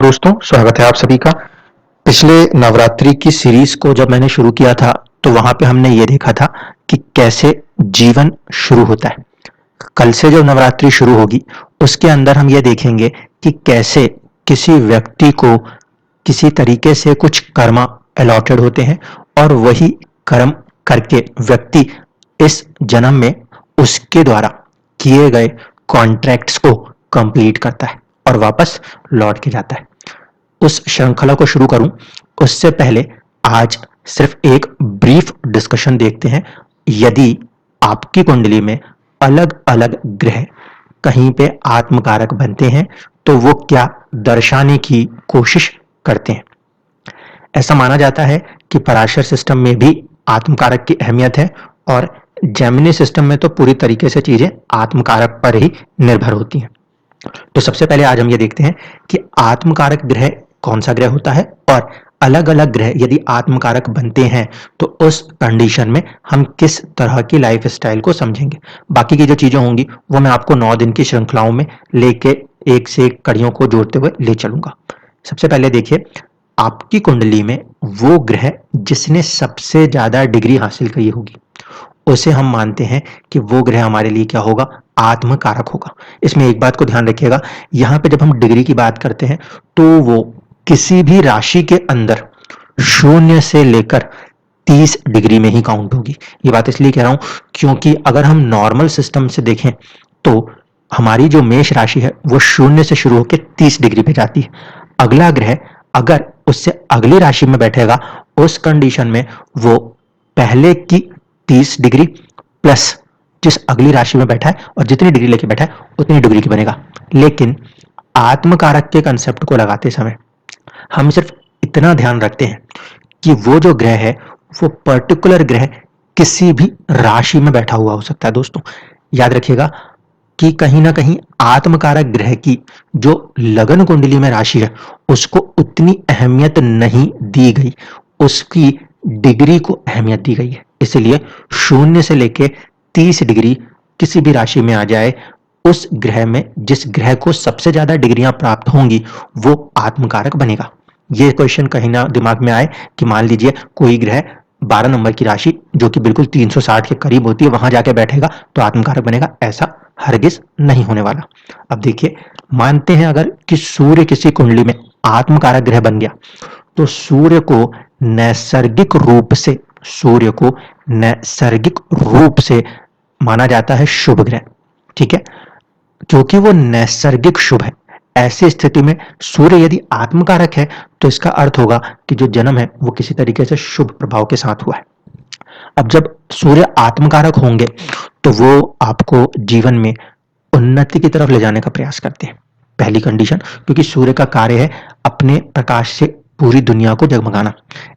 दोस्तों, स्वागत है आप सभी का। पिछले नवरात्रि की सीरीज को जब मैंने शुरू किया था, तो वहां पे हमने ये देखा था कि कैसे जीवन शुरू होता है। कल से जो नवरात्रि शुरू होगी, उसके अंदर हम ये देखेंगे कि कैसे किसी व्यक्ति को किसी तरीके से कुछ कर्म अलॉटेड होते हैं और वही कर्म करके व्यक्ति इस जन्म में उसके द्वारा किए गए कॉन्ट्रैक्ट्स को कंप्लीट करता है और वापस लौट के जाता है। उस श्रृंखला को शुरू करूं उससे पहले आज सिर्फ एक ब्रीफ डिस्कशन देखते हैं। यदि आपकी कुंडली में अलग अलग ग्रह कहीं पे आत्मकारक बनते हैं तो वो क्या दर्शाने की कोशिश करते हैं। ऐसा माना जाता है कि पराशर सिस्टम में भी आत्मकारक की अहमियत है और जेमिनी सिस्टम में तो पूरी तरीके से चीजें आत्मकारक पर ही निर्भर होती हैं। तो सबसे पहले आज हम ये देखते हैं कि आत्मकारक ग्रह कौन सा ग्रह होता है और अलग अलग ग्रह यदि आत्मकारक बनते हैं तो उस कंडीशन में हम किस तरह की लाइफ स्टाइल को समझेंगे। बाकी की जो चीजें होंगी वो मैं आपको 9 दिन की श्रृंखलाओं में लेके एक से एक कड़ियों को जोड़ते हुए ले चलूंगा। सबसे पहले देखिए, आपकी कुंडली में वो ग्रह जिसने सबसे ज्यादा डिग्री हासिल की होगी उसे हम मानते हैं कि वो ग्रह हमारे लिए क्या होगा, आत्मकारक होगा। इसमें एक बात को ध्यान रखिएगा, यहां पे जब हम डिग्री की बात करते हैं तो वो किसी भी राशि के अंदर 0 से लेकर 30 डिग्री में ही काउंट होगी। ये बात इसलिए कह रहा हूं क्योंकि अगर हम नॉर्मल सिस्टम से देखें तो हमारी जो मेष राशि है वो 0 से शुरू होकर 30 डिग्री पे जाती है। अगला ग्रह अगर उससे अगली राशि में बैठेगा उस कंडीशन में वो पहले की 30 डिग्री प्लस जिस अगली राशि में बैठा है और जितनी डिग्री लेके बैठा है उतनी डिग्री की बनेगा। लेकिन आत्मकारक के कंसेप्ट को लगाते समय हम सिर्फ इतना ध्यान रखते हैं कि वो जो ग्रह है वो पर्टिकुलर ग्रह किसी भी राशि में बैठा हुआ हो सकता है। दोस्तों याद रखिएगा कि कहीं ना कहीं आत्मकारक ग्रह की जो लगन कुंडली में राशि है उसको उतनी अहमियत नहीं दी गई, उसकी डिग्री को अहमियत दी गई है। इसलिए 0 से लेके 30 डिग्री किसी भी राशि में आ जाए, उस ग्रह में जिस ग्रह को सबसे ज्यादा डिग्रियां प्राप्त होंगी वो आत्मकारक बनेगा। ये क्वेश्चन कहीं ना दिमाग में आए कि मान लीजिए कोई ग्रह 12 नंबर की राशि जो कि बिल्कुल 360 के करीब होती है वहां जाके बैठेगा तो आत्मकारक बनेगा, ऐसा हरगिज नहीं होने वाला। अब देखिए, मानते हैं अगर कि सूर्य किसी कुंडली में आत्मकारक ग्रह बन गया तो सूर्य को नैसर्गिक रूप से सूर्य को नैसर्गिक रूप से माना जाता है शुभ ग्रह। ठीक है, क्योंकि वो नैसर्गिक शुभ है। ऐसी स्थिति में सूर्य यदि आत्मकारक है तो इसका अर्थ होगा कि जो जन्म है वो किसी तरीके से शुभ प्रभाव के साथ हुआ है। अब जब सूर्य आत्मकारक होंगे तो वो आपको जीवन में उन्नति की तरफ ले जाने का प्रयास करते हैं। पहली कंडीशन, क्योंकि सूर्य का कार्य है अपने प्रकाश से पूरी दुनिया को जगमगाना।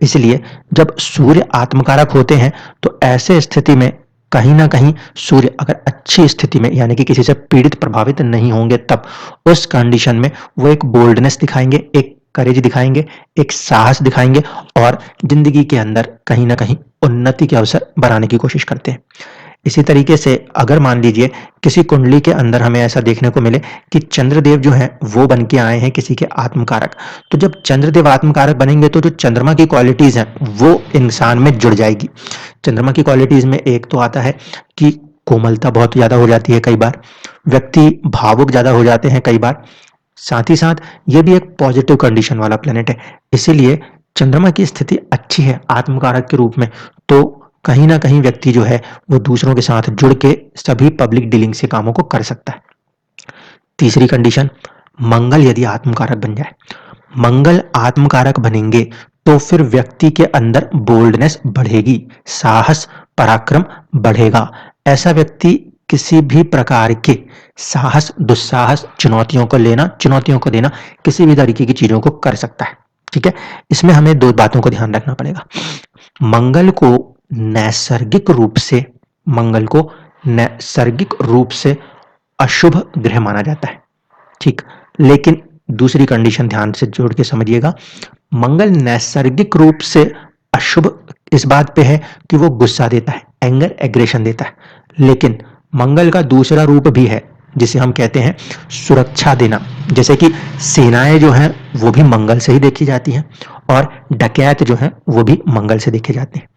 इसलिए जब सूर्य आत्मकारक होते हैं तो ऐसे स्थिति में कहीं ना कहीं सूर्य अगर अच्छी स्थिति में यानी कि किसी से पीड़ित प्रभावित नहीं होंगे तब उस कंडीशन में वो एक बोल्डनेस दिखाएंगे, एक करेज दिखाएंगे, एक साहस दिखाएंगे और जिंदगी के अंदर कहीं ना कहीं उन्नति के अवसर बनाने की कोशिश करते हैं। इसी तरीके से अगर मान लीजिए किसी कुंडली के अंदर हमें ऐसा देखने को मिले कि चंद्रदेव जो है वो बन के आए हैं किसी के आत्मकारक, तो जब चंद्रदेव आत्मकारक बनेंगे तो जो चंद्रमा की क्वालिटीज हैं वो इंसान में जुड़ जाएगी। चंद्रमा की क्वालिटीज में एक तो आता है कि कोमलता बहुत ज्यादा हो जाती है, कई बार व्यक्ति भावुक ज्यादा हो जाते हैं कई बार। साथ ही साथ ये भी एक पॉजिटिव कंडीशन वाला प्लेनेट है, इसीलिए चंद्रमा की स्थिति अच्छी है आत्मकारक के रूप में तो कहीं ना कहीं व्यक्ति जो है वो दूसरों के साथ जुड़ के सभी पब्लिक डीलिंग से कामों को कर सकता है। तीसरी कंडीशन, मंगल यदि आत्मकारक बन जाए, मंगल आत्मकारक बनेंगे तो फिर व्यक्ति के अंदर बोल्डनेस बढ़ेगी, साहस पराक्रम बढ़ेगा। ऐसा व्यक्ति किसी भी प्रकार के साहस दुस्साहस चुनौतियों को लेना चुनौतियों को देना किसी भी तरीके की चीजों को कर सकता है। ठीक है, इसमें हमें दो बातों को ध्यान रखना पड़ेगा। मंगल को नैसर्गिक रूप से मंगल को नैसर्गिक रूप से अशुभ ग्रह माना जाता है। ठीक, लेकिन दूसरी कंडीशन ध्यान से जोड़ के समझिएगा, मंगल नैसर्गिक रूप से अशुभ इस बात पे है कि वो गुस्सा देता है, एंगर एग्रेशन देता है। लेकिन मंगल का दूसरा रूप भी है जिसे हम कहते हैं सुरक्षा देना। जैसे कि सेनाएं जो हैं वो भी मंगल से ही देखी जाती हैं और डकैत जो हैं वो भी मंगल से देखे जाते हैं।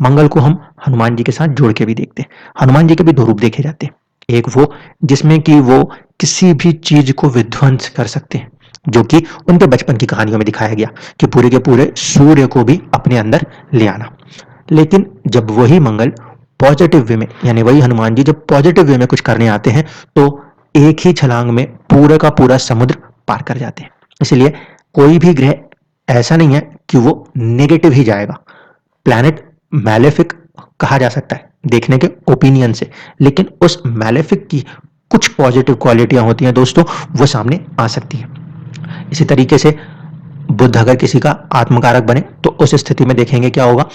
मंगल को हम हनुमान जी के साथ जोड़ के भी देखते हैं। हनुमान जी के भी दो रूप देखे जाते हैं, एक वो जिसमें कि वो किसी भी चीज को विध्वंस कर सकते हैं, जो कि उनके बचपन की कहानियों में दिखाया गया कि पूरे के पूरे सूर्य को भी अपने अंदर ले आना। लेकिन जब वही मंगल पॉजिटिव वे में, यानी वही हनुमान जी जब पॉजिटिव वे में कुछ करने आते हैं तो एक ही छलांग में पूरा का पूरा समुद्र पार कर जाते हैं। इसलिए कोई भी ग्रह ऐसा नहीं है कि वो नेगेटिव ही जाएगा। प्लैनेट मैलेफिक कहा जा सकता है देखने के ओपिनियन से, लेकिन उस मैलेफिक की कुछ पॉजिटिव क्वालिटियां होती हैं दोस्तों, वो सामने आ सकती हैं। इसी तरीके से बुध अगर किसी का आत्मकारक बने तो उस स्थिति में देखेंगे क्या होगा।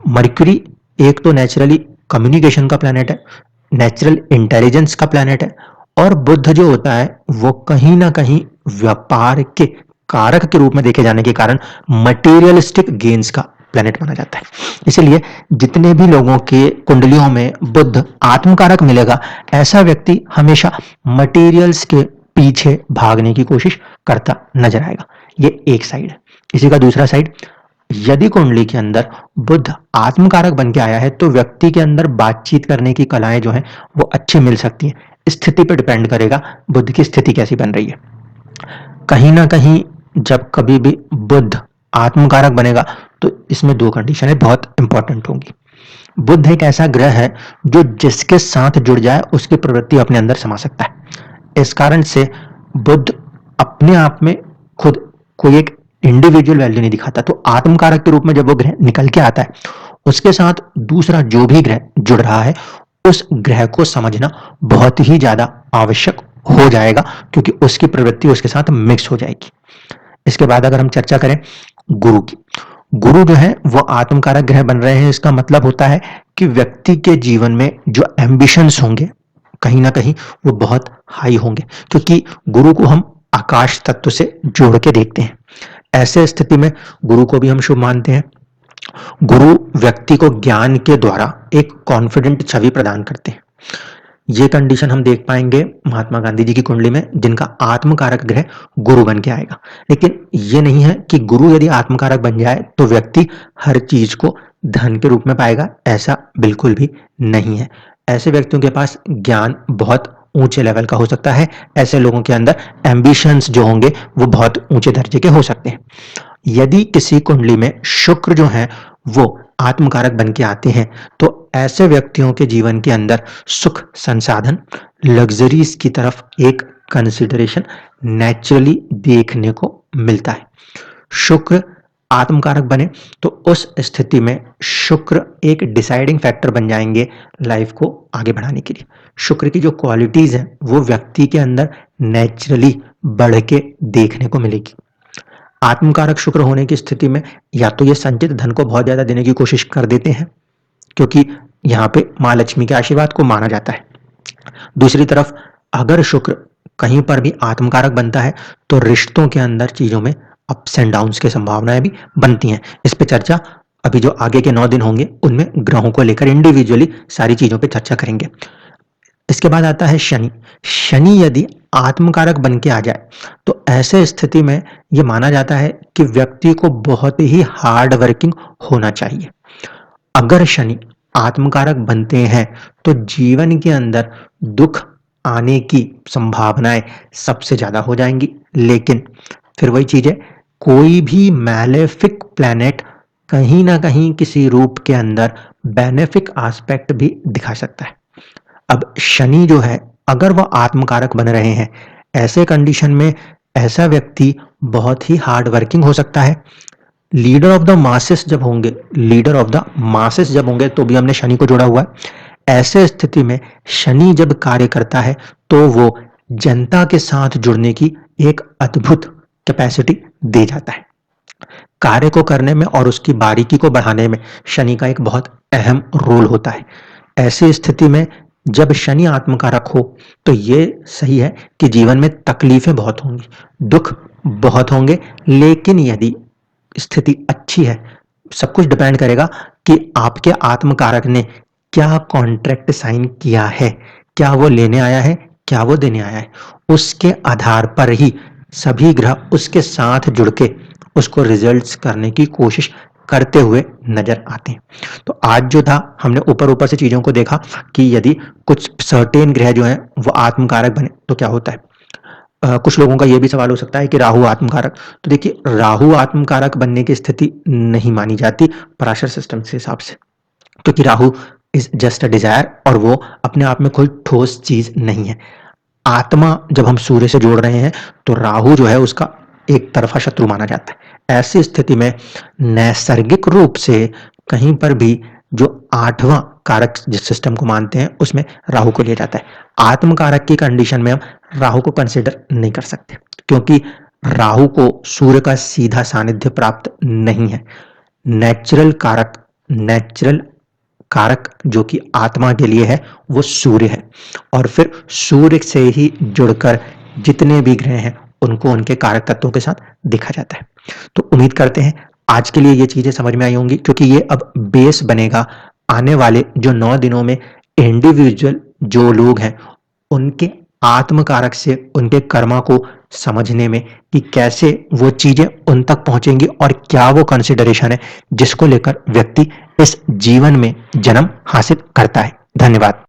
मर्क्यूरी एक तो नेचुरली कम्युनिकेशन का प्लैनेट है, नेचुरल इंटेलिजेंस का प्लैनेट है, और बुध जो होता है वो कहीं ना कहीं व्यापार के कारक के रूप में देखे जाने के कारण मटेरियलिस्टिक गेन्स का प्लैनेट माना जाता है। इसलिए जितने भी लोगों के कुंडलियों में बुध आत्मकारक मिलेगा, ऐसा व्यक्ति हमेशा मटेरियल्स के पीछे भागने की कोशिश करता नजर आएगा। ये एक साइड है। इसी का दूसरा साइड, यदि कुंडली के अंदर बुध आत्मकारक बन के आया है तो व्यक्ति के अंदर बातचीत करने की कलाएं जो हैं वो अच्छी मिल सकती हैं। स्थिति पर डिपेंड करेगा बुध की स्थिति कैसी बन रही है। कहीं ना कहीं जब कभी भी बुध आत्मकारक बनेगा तो इसमें दो कंडीशनें बहुत इंपॉर्टेंट होंगी। बुध एक ऐसा ग्रह है जो जिसके साथ जुड़ जाए उसकी प्रवृत्ति अपने अंदर समा सकता है। इस कारण से बुध अपने आप में खुद कोई एक इंडिविजुअल वैल्यू नहीं दिखाता, तो आत्मकारक के रूप में जब वो ग्रह निकल के आता है उसके साथ दूसरा जो भी ग्रह जुड़ रहा है उस ग्रह को समझना बहुत ही ज्यादा आवश्यक हो जाएगा, क्योंकि उसकी प्रवृत्ति उसके साथ मिक्स हो जाएगी। इसके बाद अगर हम चर्चा करें गुरु की, गुरु जो है वो आत्मकारक ग्रह बन रहे हैं। इसका मतलब होता है कि व्यक्ति के जीवन में जो एम्बिशंस होंगे कहीं ना कहीं वो बहुत हाई होंगे, क्योंकि गुरु को हम आकाश तत्व से जोड़ के देखते हैं। ऐसे स्थिति में गुरु को भी हम शुभ मानते हैं। गुरु व्यक्ति को ज्ञान के द्वारा एक कॉन्फिडेंट छवि प्रदान करते हैं। ये कंडीशन हम देख पाएंगे महात्मा गांधी जी की कुंडली में, जिनका आत्मकारक ग्रह गुरु बन के आएगा। लेकिन ये नहीं है कि गुरु यदि आत्मकारक बन जाए तो व्यक्ति हर चीज को धन के रूप में पाएगा, ऐसा बिल्कुल भी नहीं है। ऐसे व्यक्तियों के पास ज्ञान बहुत ऊंचे लेवल का हो सकता है। ऐसे लोगों के अंदर एम्बिशंस जो होंगे वो बहुत ऊंचे दर्जे के हो सकते हैं। यदि किसी कुंडली में शुक्र जो है वो आत्मकारक बन के आते हैं तो ऐसे व्यक्तियों के जीवन के अंदर सुख, संसाधन, लग्जरीज की तरफ एक कंसिडरेशन नेचुरली देखने को मिलता है। शुक्र आत्मकारक बने तो उस स्थिति में शुक्र एक डिसाइडिंग फैक्टर बन जाएंगे लाइफ को आगे बढ़ाने के लिए। शुक्र की जो क्वालिटीज हैं वो व्यक्ति के अंदर नेचुरली बढ़ के देखने को मिलेगी। आत्मकारक शुक्र होने की स्थिति में या तो ये संचित धन को बहुत ज्यादा देने की कोशिश कर देते हैं, क्योंकि यहाँ पे माँ लक्ष्मी के आशीर्वाद को माना जाता है। दूसरी तरफ अगर शुक्र कहीं पर भी आत्मकारक बनता है तो रिश्तों के अंदर चीजों में अप्स एंड डाउन्स की संभावनाएं भी बनती हैं। इस पे चर्चा अभी जो आगे के 9 दिन होंगे उनमें ग्रहों को लेकर इंडिविजुअली सारी चीजों पे चर्चा करेंगे। इसके बाद आता है शनि। शनि यदि आत्मकारक बन के आ जाए तो ऐसे स्थिति में यह माना जाता है कि व्यक्ति को बहुत ही हार्ड वर्किंग होना चाहिए। अगर शनि आत्मकारक बनते हैं तो जीवन के अंदर दुख आने की संभावनाएं सबसे ज्यादा हो जाएंगी। लेकिन फिर वही चीज है, कोई भी मैलेफिक प्लैनेट कहीं ना कहीं किसी रूप के अंदर बेनिफिक एस्पेक्ट भी दिखा सकता है। अब शनि जो है अगर वह आत्मकारक बन रहे हैं, ऐसे कंडीशन में ऐसा व्यक्ति बहुत ही हार्ड वर्किंग हो सकता है। लीडर ऑफ द मासेस जब होंगे, लीडर ऑफ द मासेस जब होंगे तो भी हमने शनि को जोड़ा हुआ है। ऐसे स्थिति में शनि जब कार्य करता है तो वो जनता के साथ जुड़ने की एक अद्भुत कैपेसिटी दे जाता है। कार्य को करने में और उसकी बारीकी को बढ़ाने में शनि का एक बहुत अहम रोल होता है। ऐसी स्थिति में जब शनि आत्मकारक हो तो ये सही है कि जीवन में तकलीफें बहुत होंगी, दुख बहुत होंगे, लेकिन यदि स्थिति अच्छी है, सब कुछ डिपेंड करेगा कि आपके आत्मकारक ने क्या कॉन्ट्रैक्ट साइन किया है, क्या वो लेने आया है क्या वो देने आया है, उसके आधार पर ही सभी ग्रह उसके साथ जुड़ के उसको रिजल्ट्स करने की कोशिश करते हुए नजर आते हैं। तो आज जो था हमने ऊपर ऊपर से चीजों को देखा कि यदि कुछ सर्टेन ग्रह जो हैं वो आत्मकारक बने तो क्या होता है। कुछ लोगों का ये भी सवाल हो सकता है कि राहु आत्मकारक, तो देखिए राहु आत्मकारक बनने की स्थिति नहीं मानी जाती पराशर सिस्टम के हिसाब से, क्योंकि Rahu is just a desire और वो अपने आप में कोई ठोस चीज नहीं है। आत्मा जब हम सूर्य से जोड़ रहे हैं तो राहु जो है उसका एक तरफा शत्रु माना जाता है। ऐसी स्थिति में नैसर्गिक रूप से कहीं पर भी जो आठवां कारक जिस सिस्टम को मानते हैं उसमें राहु को लिया जाता है। आत्म कारक की कंडीशन में हम राहु को कंसिडर नहीं कर सकते, क्योंकि राहु को सूर्य का सीधा सानिध्य प्राप्त नहीं है। नेचुरल कारक, नेचुरल कारक जो कि आत्मा के लिए है वो सूर्य है, और फिर सूर्य से ही जुड़कर जितने भी ग्रह हैं उनको उनके कारक तत्वों के साथ देखा जाता है। तो उम्मीद करते हैं आज के लिए ये चीजें समझ में आई होंगी, क्योंकि ये अब बेस बनेगा आने वाले जो 9 दिनों में इंडिविजुअल जो लोग हैं उनके आत्म कारक से उनके कर्मा को समझने में कि कैसे वो चीजें उन तक पहुंचेंगी और क्या वो कंसिडरेशन है जिसको लेकर व्यक्ति इस जीवन में जन्म हासिल करता है। धन्यवाद।